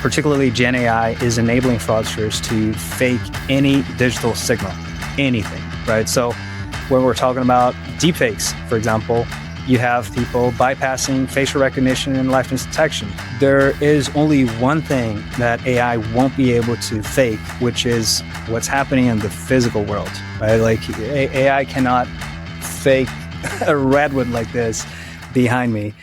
particularly Gen AI, is enabling fraudsters to fake any digital signal, anything, right? So when we're talking about deepfakes, for example, you have people bypassing facial recognition and liveness detection. There is only one thing that AI won't be able to fake, which is what's happening in the physical world, right? Like AI cannot fake a redwood like this behind me.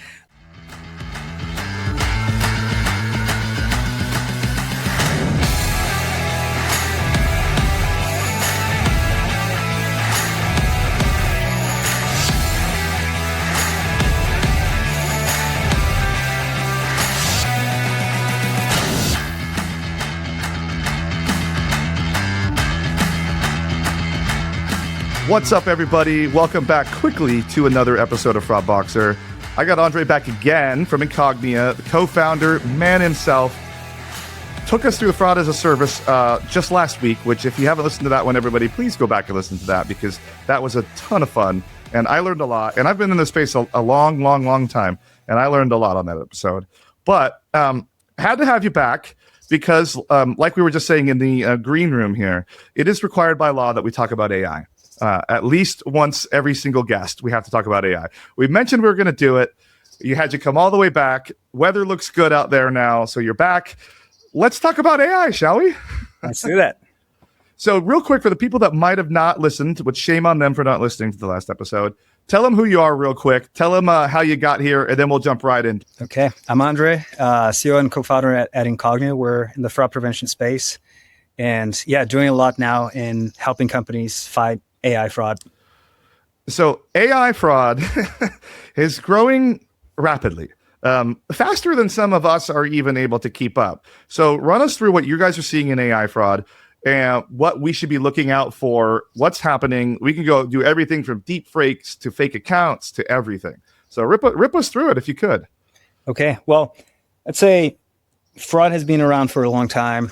What's up, everybody? Welcome back quickly to another episode of Fraud Boxer. I got André back again from Incognia, the co-founder, man himself. Took us through Fraud as a Service just last week, which if you haven't listened to that one, everybody, please go back and listen to that because that was a ton of fun. And I learned a lot. And I've been in this space a long time. And I learned a lot on that episode. But had to have you back because like we were just saying in the green room here, it is required by law that we talk about AI. At least once every single guest, we have to talk about AI. We mentioned we were going to do it. You had to come all the way back. Weather looks good out there now, so you're back. Let's talk about AI, shall we? Let's do that. So real quick, for the people that might have not listened, which shame on them for not listening to the last episode, tell them who you are real quick. Tell them how you got here, and then we'll jump right in. Okay. I'm André, CEO and co-founder at Incognia. We're in the fraud prevention space. And yeah, doing a lot now in helping companies fight AI fraud. So AI fraud is growing rapidly, faster than some of us are even able to keep up. So run us through what you guys are seeing in AI fraud and what we should be looking out for, what's happening. We can go do everything from deep fakes to fake accounts to everything. So rip us through it if you could. Okay. Well, I'd say fraud has been around for a long time.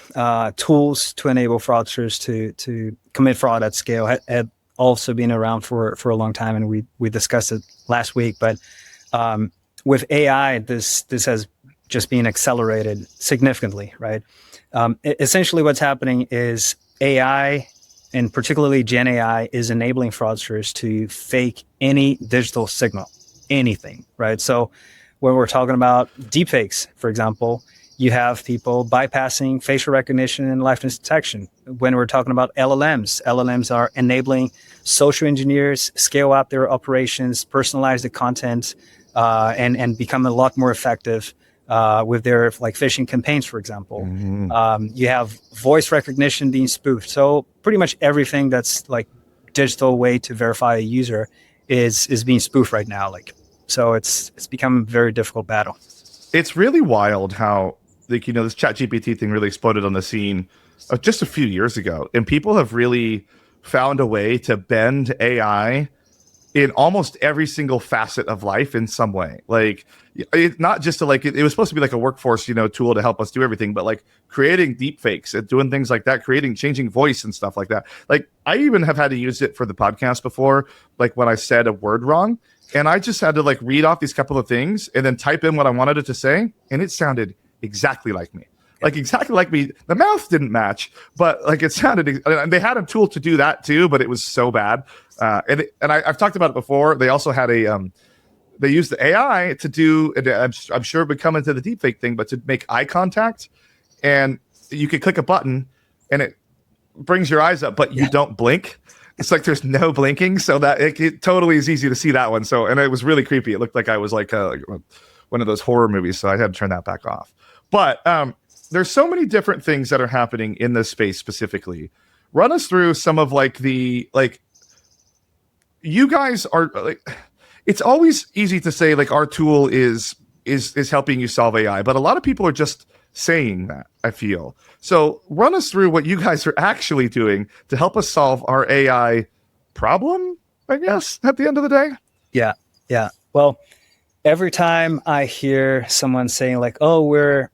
Tools to enable fraudsters to commit fraud at scale had also been around for a long time, and we discussed it last week. But with AI, this has just been accelerated significantly, right? Essentially, what's happening is AI, and particularly Gen AI, is enabling fraudsters to fake any digital signal, anything, right? So when we're talking about deepfakes, for example, you have people bypassing facial recognition and liveness detection. When we're talking about LLMs are enabling social engineers scale up their operations, personalize the content, and become a lot more effective with their like phishing campaigns, for example. Mm-hmm. You have voice recognition being spoofed. So pretty much everything that's like digital way to verify a user is being spoofed right now. So it's become a very difficult battle. It's really wild how this ChatGPT thing really exploded on the scene just a few years ago. And people have really found a way to bend AI in almost every single facet of life in some way. Like, it's not just to it was supposed to be like a workforce, tool to help us do everything, but like creating deep fakes and doing things like that, changing voice and stuff like that. Like, I even have had to use it for the podcast before, like when I said a word wrong. And I just had to like read off these couple of things and then type in what I wanted it to say. And it sounded exactly like me. Like exactly like me. The mouth didn't match, but like it sounded, and they had a tool to do that too, but it was so bad. And I've talked about it before. They also had they used the AI to do, and I'm sure it would come into the deepfake thing, but to make eye contact, and you could click a button and it brings your eyes up, but you don't blink. It's like there's no blinking, so that it totally is easy to see that one. So, and it was really creepy. It looked like I was like one of those horror movies, so I had to turn that back off. But there's so many different things that are happening in this space specifically. Run us through some of you guys are like, it's always easy to say like our tool is helping you solve AI, but a lot of people are just saying that, I feel. So run us through what you guys are actually doing to help us solve our AI problem, I guess, at the end of the day. Yeah. Well, every time I hear someone saying like, oh, we're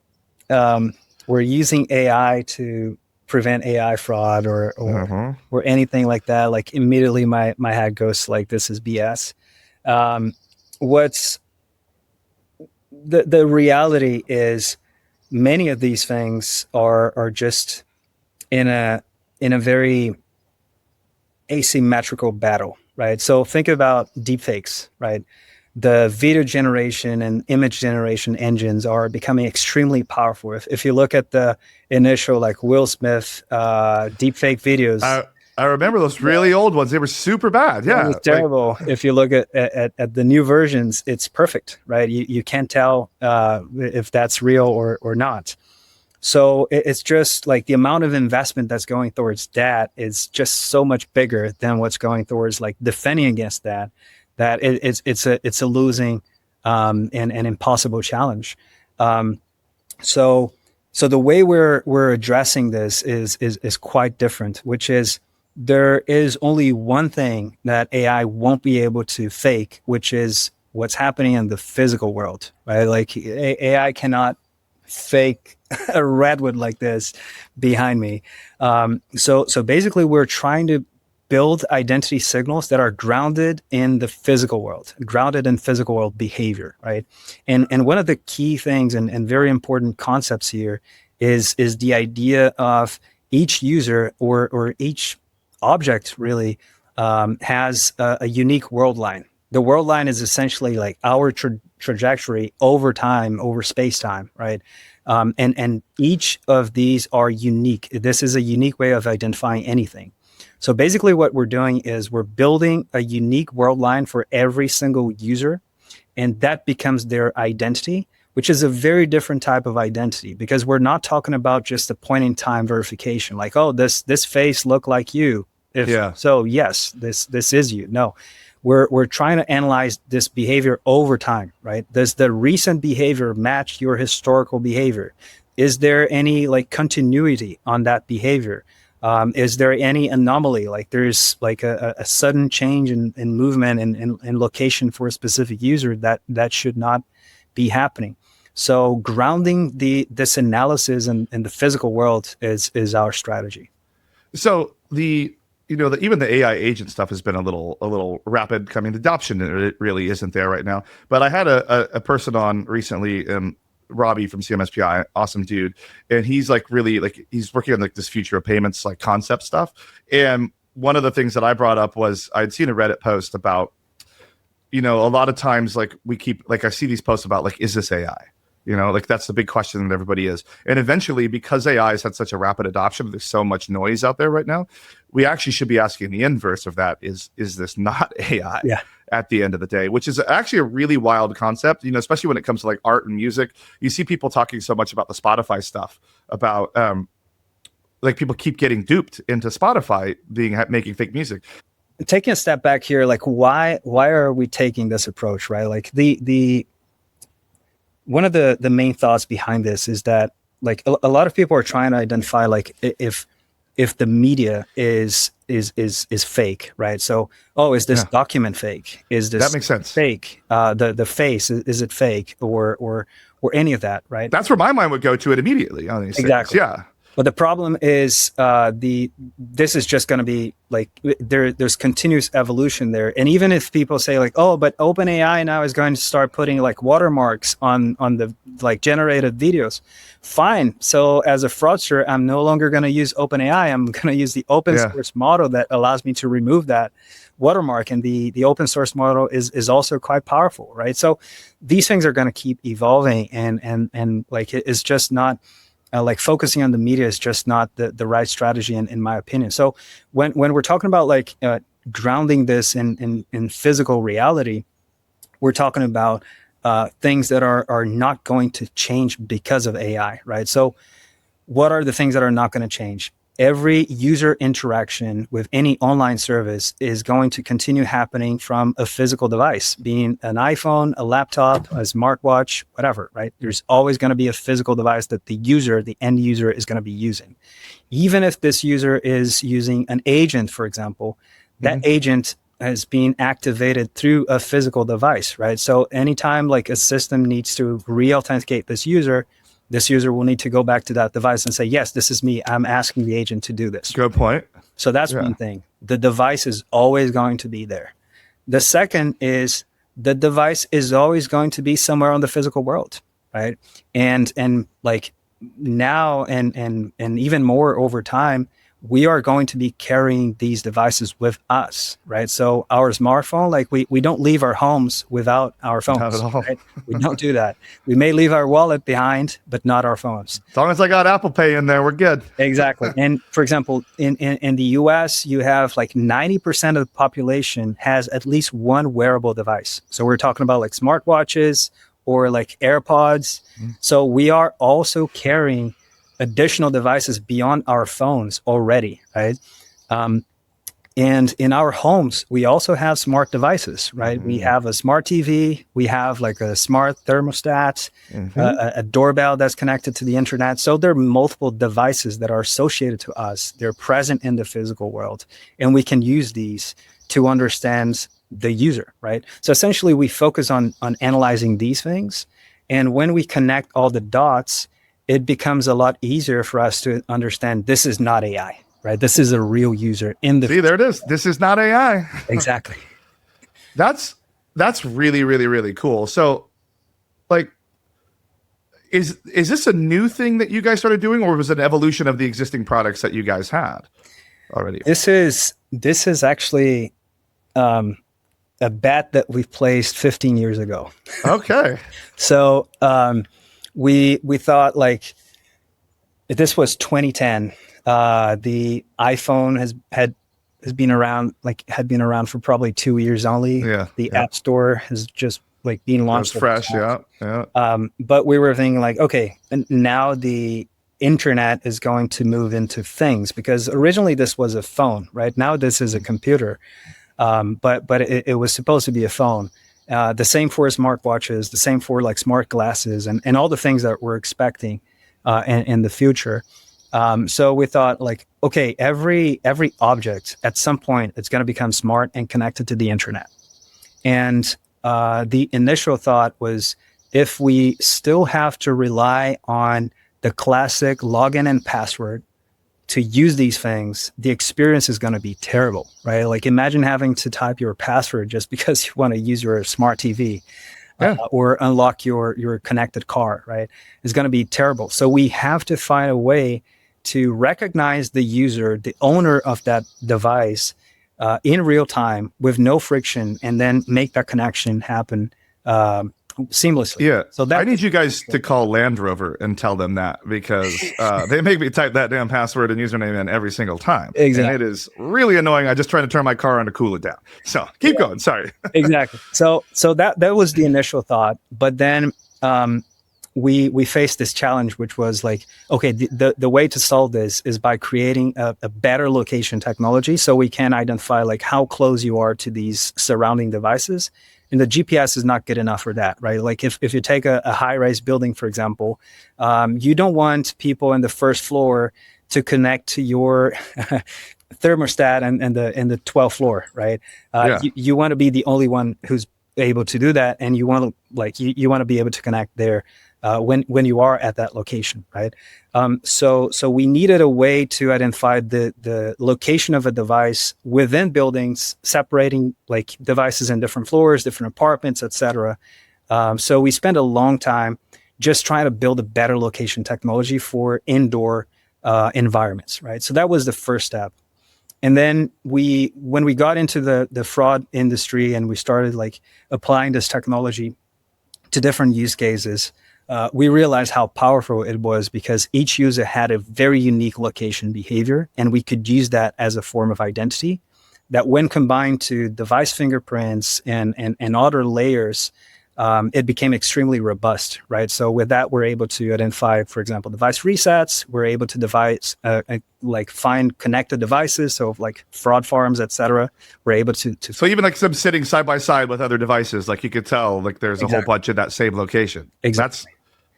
using AI to prevent AI fraud or anything like that, like immediately my head goes like, this is BS. What's the reality is many of these things are just in a very asymmetrical battle, right? So think about deepfakes, right? The video generation and image generation engines are becoming extremely powerful. If you look at the initial like Will Smith deepfake videos, I remember those really old ones. They were super bad. Yeah, it was terrible. If you look at the new versions, it's perfect, right? You can't tell if that's real or not. So it's just like the amount of investment that's going towards that is just so much bigger than what's going towards like defending against that. It's a losing and an impossible challenge. So the way we're addressing this is quite different, which is there is only one thing that AI won't be able to fake, which is what's happening in the physical world, right? Like AI cannot fake a redwood like this behind me. So basically we're trying to build identity signals that are grounded in the physical world, grounded in physical world behavior, right? And one of the key things and very important concepts here is the idea of each user or each object really has a unique world line. The world line is essentially like our trajectory over time, over space time, right? And each of these are unique. This is a unique way of identifying anything. So basically what we're doing is we're building a unique world line for every single user, and that becomes their identity, which is a very different type of identity because we're not talking about just a point in time verification, like, oh, this face look like you. So yes, this is you. No, we're trying to analyze this behavior over time, right? Does the recent behavior match your historical behavior? Is there any like continuity on that behavior? Is there any anomaly? Like there's like a sudden change in movement and location for a specific user that should not be happening. So grounding this analysis in the physical world is our strategy. So even the AI agent stuff has been a little rapid coming. The adoption it really isn't there right now. But I had a person on recently, Robbie from CMSPI, awesome dude, and he's like really like he's working on like this future of payments like concept stuff. And one of the things that I brought up was I'd seen a Reddit post about, a lot of times like I see these posts about like, is this AI? Like that's the big question that everybody is. And eventually, because AI has had such a rapid adoption, there's so much noise out there right now. We actually should be asking the inverse of that: is this not AI? Yeah. At the end of the day, which is actually a really wild concept, especially when it comes to like art and music. You see people talking so much about the Spotify stuff, about like people keep getting duped into Spotify making fake music. Taking a step back here, like why are we taking this approach, right? Like the one of the main thoughts behind this is that like a lot of people are trying to identify like if the media is fake, right? So, is this document fake? Is this that makes sense? Fake? The face is it fake or any of that, right? That's where my mind would go to it immediately on these exactly. things. Yeah. But the problem is this is just going to be like there's continuous evolution there. And even if people say like, oh, but OpenAI now is going to start putting like watermarks on the like generated videos, fine. So as a fraudster, I'm no longer going to use OpenAI. I'm going to use the open source model that allows me to remove that watermark. And the open source model is also quite powerful, right? So these things are going to keep evolving, and like it's just not. Like focusing on the media is just not the right strategy in my opinion. So when we're talking about like grounding this in physical reality, we're talking about things that are not going to change because of AI, right? So what are the things that are not going to change? Every user interaction with any online service is going to continue happening from a physical device, being an iPhone, a laptop, a smartwatch, whatever, right? There's always going to be a physical device that the end user is going to be using. Even if this user is using an agent, for example, that agent is being activated through a physical device, right? So anytime like a system needs to re-authenticate this user will need to go back to that device and say, yes, this is me. I'm asking the agent to do this. Good point. So that's one thing. The device is always going to be there. The second is the device is always going to be somewhere on the physical world, right? And like now and even more over time, we are going to be carrying these devices with us, right? So our smartphone, like we don't leave our homes without our phones. Not at all. Right? We don't do that. We may leave our wallet behind, but not our phones. As long as I got Apple Pay in there, we're good. Exactly. And for example, in the US, you have like 90% of the population has at least one wearable device. So we're talking about like smartwatches or like AirPods. So we are also carrying additional devices beyond our phones already, right? And in our homes, we also have smart devices, right? We have a smart TV, we have like a smart thermostat, a doorbell that's connected to the internet. So there are multiple devices that are associated to us. They're present in the physical world, and we can use these to understand the user, right? So essentially, we focus on analyzing these things, and when we connect all the dots, it becomes a lot easier for us to understand this is not AI, right? This is a real user in the. See, there it is. This is not AI. Exactly. That's really, really, really cool. So, like, is this a new thing that you guys started doing, or was it an evolution of the existing products that you guys had already? This is actually a bet that we've placed 15 years ago. Okay. So we thought, like, this was 2010. The iPhone has been around for probably 2 years only. Yeah. The App Store has just like been launched. It's fresh. Yeah. But we were thinking like, okay, and now the internet is going to move into things, because originally this was a phone, right? Now this is a computer. But it was supposed to be a phone. The same for smartwatches, the same for like smart glasses, and all the things that we're expecting in the future. So we thought, like, okay, every object at some point it's going to become smart and connected to the internet. And the initial thought was, if we still have to rely on the classic login and password to use these things, the experience is going to be terrible, right? Like, imagine having to type your password just because you want to use your smart TV or unlock your connected car, right? It's going to be terrible. So we have to find a way to recognize the user, the owner of that device, in real time with no friction, and then make that connection happen seamlessly. Yeah. So I need you guys to call Land Rover and tell them that, because they make me type that damn password and username in every single time. Exactly. And it is really annoying. I just trying to turn my car on to cool it down. So keep going. Sorry. Exactly. So that was the initial thought. But then we faced this challenge, which was like, okay, the way to solve this is by creating a better location technology, so we can identify like how close you are to these surrounding devices. And the GPS is not good enough for that, right? Like if you take a high-rise building, for example, you don't want people in the first floor to connect to your thermostat and the 12th floor, right? You want to be the only one who's able to do that, and you want to you want to be able to connect there when you are at that location, right? So we needed a way to identify the location of a device within buildings, separating like devices in different floors, different apartments, etc. So we spent a long time just trying to build a better location technology for indoor environments, right? So that was the first step. And then when we got into the fraud industry and we started like applying this technology to different use cases, we realized how powerful it was, because each user had a very unique location behavior, and we could use that as a form of identity that, when combined to device fingerprints and other layers, it became extremely robust, right? So with that, we're able to identify, for example, device resets. We're able to find connected devices, so like fraud farms, etc. We're able to. So even like some sitting side by side with other devices, like you could tell, like there's a whole bunch of that same location. Exactly.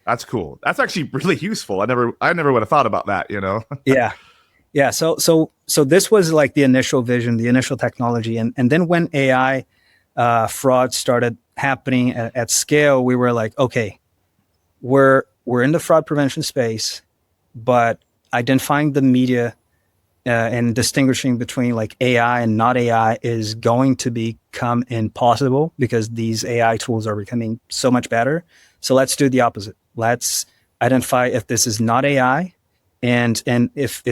That's cool. That's actually really useful. I never would have thought about that, you know? Yeah. So this was like the initial vision, the initial technology. And then when AI fraud started happening at scale, we were like, okay, we're in the fraud prevention space, but identifying the media and distinguishing between like AI and not AI is going to become impossible, because these AI tools are becoming so much better. So let's do the opposite. Let's identify if this is not AI, and if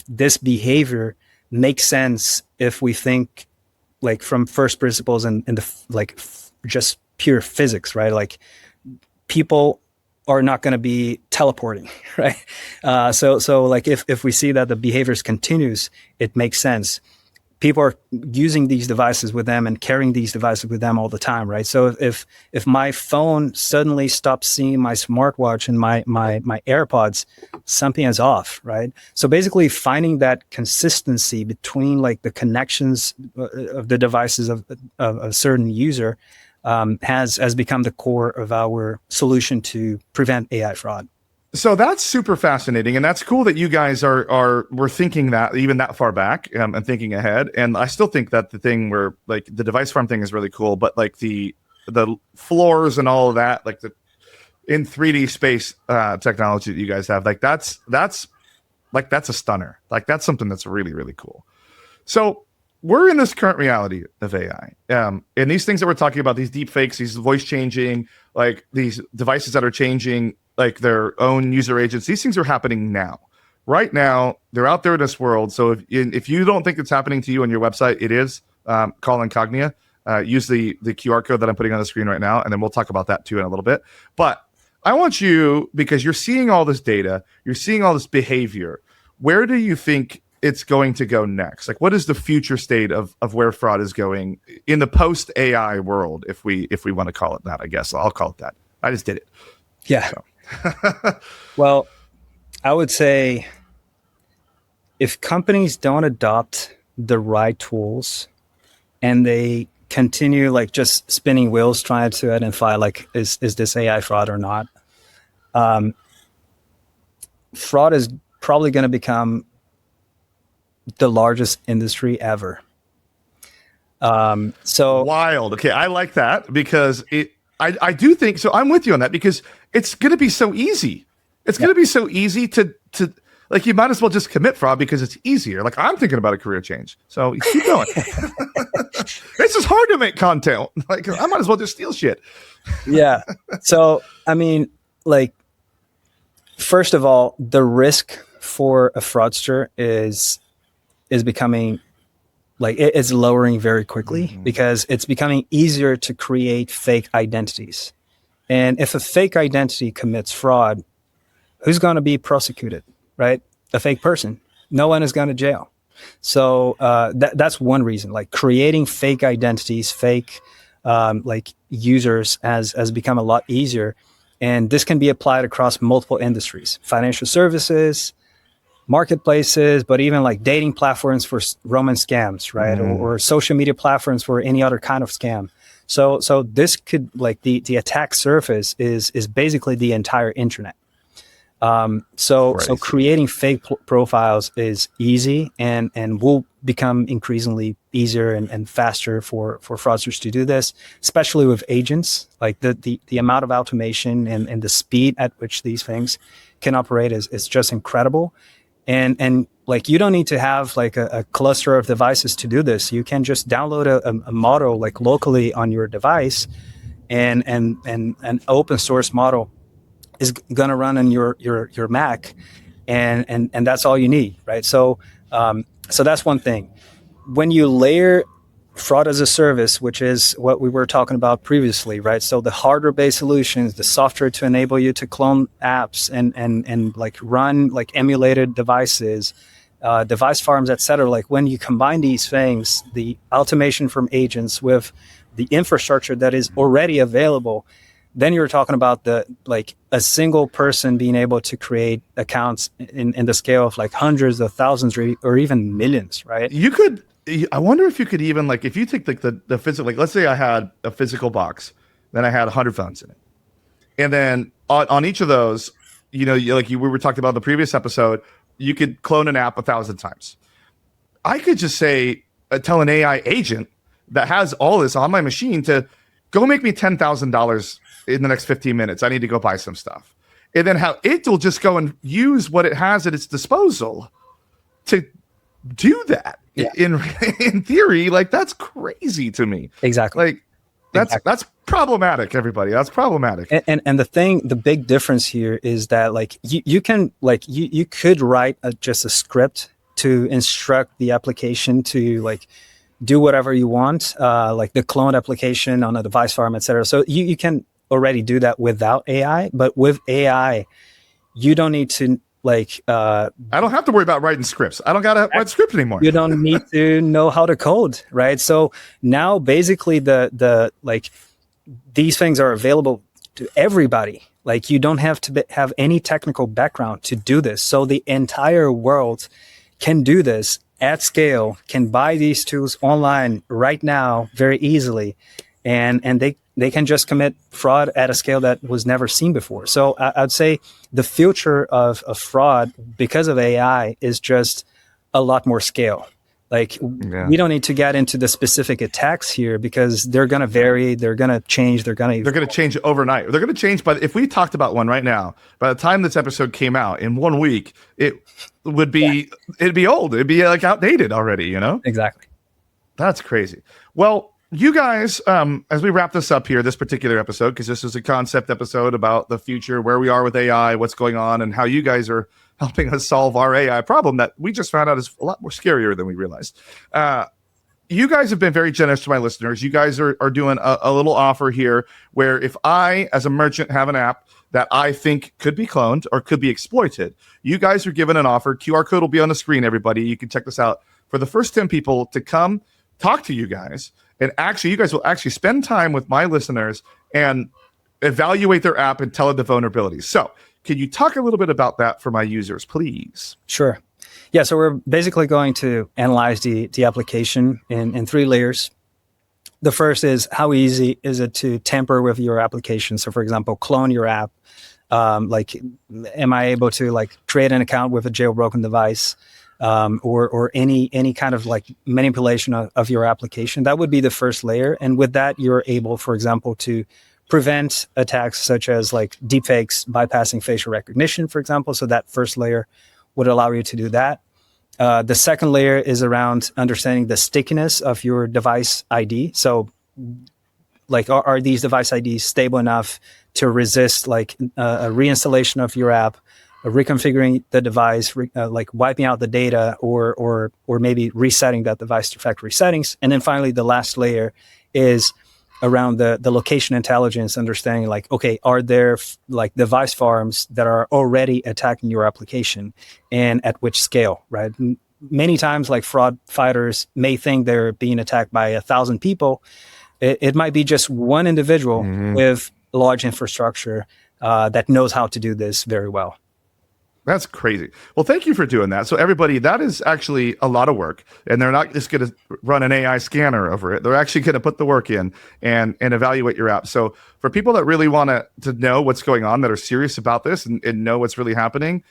this behavior makes sense if we think like from first principles and just pure physics, right? Like people are not going to be teleporting, right? So like if we see that the behavior continues, it makes sense. People are using these devices with them and carrying these devices with them all the time, right? So if my phone suddenly stops seeing my smartwatch and my AirPods, something is off, right? So basically finding that consistency between like the connections of the devices of a certain user has become the core of our solution to prevent AI fraud. So that's super fascinating, and that's cool that you guys were thinking that even that far back and thinking ahead. And I still think that the thing where like the device farm thing is really cool, but like the floors and all of that, like the in 3D space technology that you guys have, like that's a stunner. Like that's something that's really, really cool. So we're in this current reality of AI, and these things that we're talking about, these deep fakes, these voice changing, like these devices that are changing like their own user agents, these things are happening now. Right now, they're out there in this world. So if you don't think it's happening to you on your website, it is. Call Incognia. Use the QR code that I'm putting on the screen right now, and then we'll talk about that too in a little bit. But I want you, because you're seeing all this data, you're seeing all this behavior, where do you think it's going to go next? Like, what is the future state of where fraud is going in the post-AI world, if we want to call it that? I guess I'll call it that. I just did it. Yeah. So. Well, I would say if companies don't adopt the right tools and they continue like just spinning wheels trying to identify like is this AI fraud or not, fraud is probably going to become the largest industry ever. So wild. Okay, I like that because I do think so. I'm with you on that because it's going to be so easy. It's going to be so easy to like, you might as well just commit fraud because it's easier. Like, I'm thinking about a career change, so keep going. It's just hard to make content. Like, I might as well just steal shit. Yeah. So I mean, like, first of all, the risk for a fraudster is becoming like it's lowering very quickly because it's becoming easier to create fake identities. And if a fake identity commits fraud, who's going to be prosecuted, right? A fake person. No one is going to jail. So that's one reason. Like creating fake identities, fake like users has become a lot easier. And this can be applied across multiple industries, financial services, marketplaces, but even like dating platforms for romance scams, right? Or social media platforms for any other kind of scam. So this could like the attack surface is basically the entire internet. So creating fake profiles is easy and will become increasingly easier and faster for fraudsters to do this, especially with agents. Like the amount of automation and the speed at which these things can operate is just incredible. And like you don't need to have like a cluster of devices to do this. You can just download a model like locally on your device, and an open source model is going to run on your Mac, and that's all you need, right? So that's one thing. When you layer fraud as a service, which is what we were talking about previously, right? So the hardware-based solutions, the software to enable you to clone apps and like run like emulated devices, device farms, etc. Like when you combine these things, the automation from agents with the infrastructure that is already available, then you're talking about the like a single person being able to create accounts in the scale of like hundreds of thousands or even millions, right? I wonder if you could even like, if you take like the physical, like let's say I had a physical box, then I had 100 phones in it. And then on each of those, we were talking about in the previous episode, you could clone an app 1,000 times. I could just say, tell an AI agent that has all this on my machine to go make me $10,000 in the next 15 minutes. I need to go buy some stuff. And then how it will just go and use what it has at its disposal to do that. Yeah. In theory, like that's crazy to me. Exactly. Like That's problematic, everybody. That's problematic. And the big difference here is that like you can like you could write just a script to instruct the application to like do whatever you want, like the cloned application on a device farm, etc. So you can already do that without AI, but with AI, you don't need to like. I don't have to worry about writing scripts. I don't got to write scripts anymore. You don't need to know how to code, right? So now basically the like these things are available to everybody. Like you don't have to have any technical background to do this. So the entire world can do this at scale, can buy these tools online right now very easily, and they can just commit fraud at a scale that was never seen before. So I'd say the future of fraud because of AI is just a lot more scale. Like we don't need to get into the specific attacks here because they're going to vary, they're going to change, they're going to change overnight. They're going to change, but if we talked about one right now, by the time this episode came out in 1 week, it would be it'd be old. It'd be like outdated already, you know? Exactly. That's crazy. Well, you guys, as we wrap this up here, this particular episode, because this is a concept episode about the future, where we are with AI, what's going on, and how you guys are helping us solve our AI problem that we just found out is a lot more scarier than we realized. You guys have been very generous to my listeners. You guys are doing a little offer here where if I, as a merchant, have an app that I think could be cloned or could be exploited, you guys are given an offer. QR code will be on the screen, everybody. You can check this out. For the first 10 people to come talk to you guys, and actually, you guys will actually spend time with my listeners and evaluate their app and tell it the vulnerabilities. So can you talk a little bit about that for my users, please? Sure. Yeah, so we're basically going to analyze the application in 3 layers. The first is how easy is it to tamper with your application? So, for example, clone your app. Like, am I able to like create an account with a jailbroken device, or any kind of like manipulation of your application? That would be the first layer. And with that, you're able, for example, to prevent attacks such as like deepfakes bypassing facial recognition, for example. So that first layer would allow you to do that. The second layer is around understanding the stickiness of your device ID. So like, are these device IDs stable enough to resist like a reinstallation of your app, reconfiguring the device, like wiping out the data, or maybe resetting that device to factory settings. And then finally, the last layer is around the location intelligence, understanding like, okay, are there like device farms that are already attacking your application, and at which scale, right? Many times like fraud fighters may think they're being attacked by 1,000 people. It might be just one individual with large infrastructure that knows how to do this very well. That's crazy. Well, thank you for doing that. So everybody, that is actually a lot of work, and they're not just going to run an AI scanner over it. They're actually going to put the work in and evaluate your app. So for people that really want to know what's going on, that are serious about this and know what's really happening,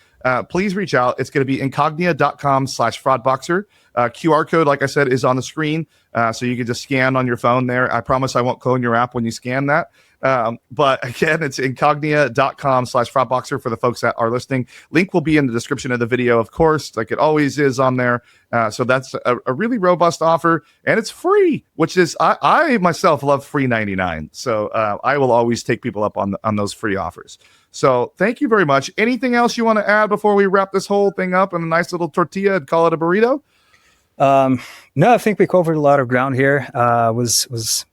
please reach out. It's going to be incognia.com/fraudboxer. QR code, like I said, is on the screen. So you can just scan on your phone there. I promise I won't clone your app when you scan that. But again, it's incognia.com/fraudboxer for the folks that are listening. Link will be in the description of the video, of course, like it always is on there. So that's a really robust offer, and it's free, which is, I myself love free 99. So I will always take people up on those free offers. So thank you very much. Anything else you want to add before we wrap this whole thing up in a nice little tortilla and call it a burrito? No, I think we covered a lot of ground here. Was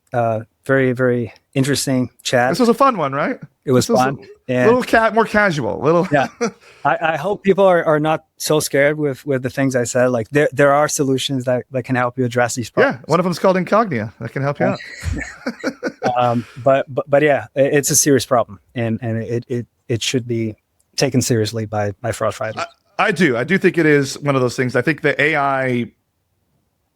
very, very interesting chat. This was a fun one, right? It was fun. A little more casual. Yeah. I hope people are not so scared with the things I said. Like there are solutions that can help you address these problems. Yeah, one of them is called Incognia. That can help you out. But yeah, it's a serious problem, and it should be taken seriously by fraud fighters. I do think it is one of those things. I think the AI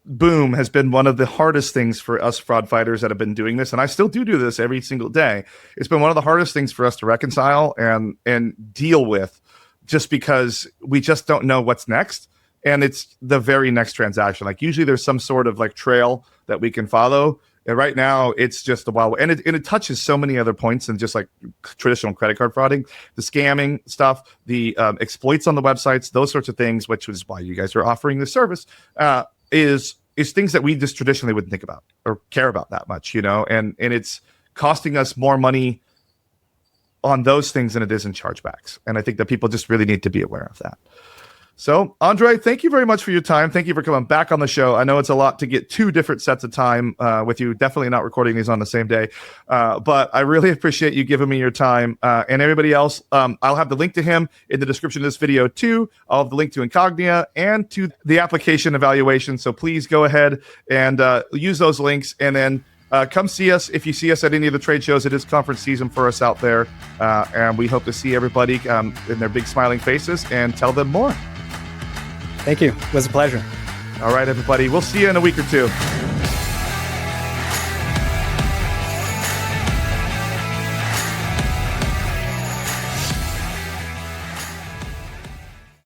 boom has been one of the hardest things for us fraud fighters that have been doing this, and I still do this every single day. It's been one of the hardest things for us to reconcile and deal with, just because we just don't know what's next, and it's the very next transaction. Like usually there's some sort of like trail that we can follow, and right now it's just a wild, and it touches so many other points than just like traditional credit card frauding, the scamming stuff, the exploits on the websites, those sorts of things, which is why you guys are offering this service. Is is things that we just traditionally wouldn't think about or care about that much, and it's costing us more money on those things than it is in chargebacks. And I think that people just really need to be aware of that. So, André, thank you very much for your time. Thank you for coming back on the show. I know it's a lot to get 2 different sets of time with you. Definitely not recording these on the same day. But I really appreciate you giving me your time. And everybody else, I'll have the link to him in the description of this video too. I'll have the link to Incognia and to the application evaluation. So please go ahead and use those links. And then come see us if you see us at any of the trade shows. It is conference season for us out there. And we hope to see everybody in their big smiling faces and tell them more. Thank you. It was a pleasure. All right, everybody. We'll see you in a week or 2.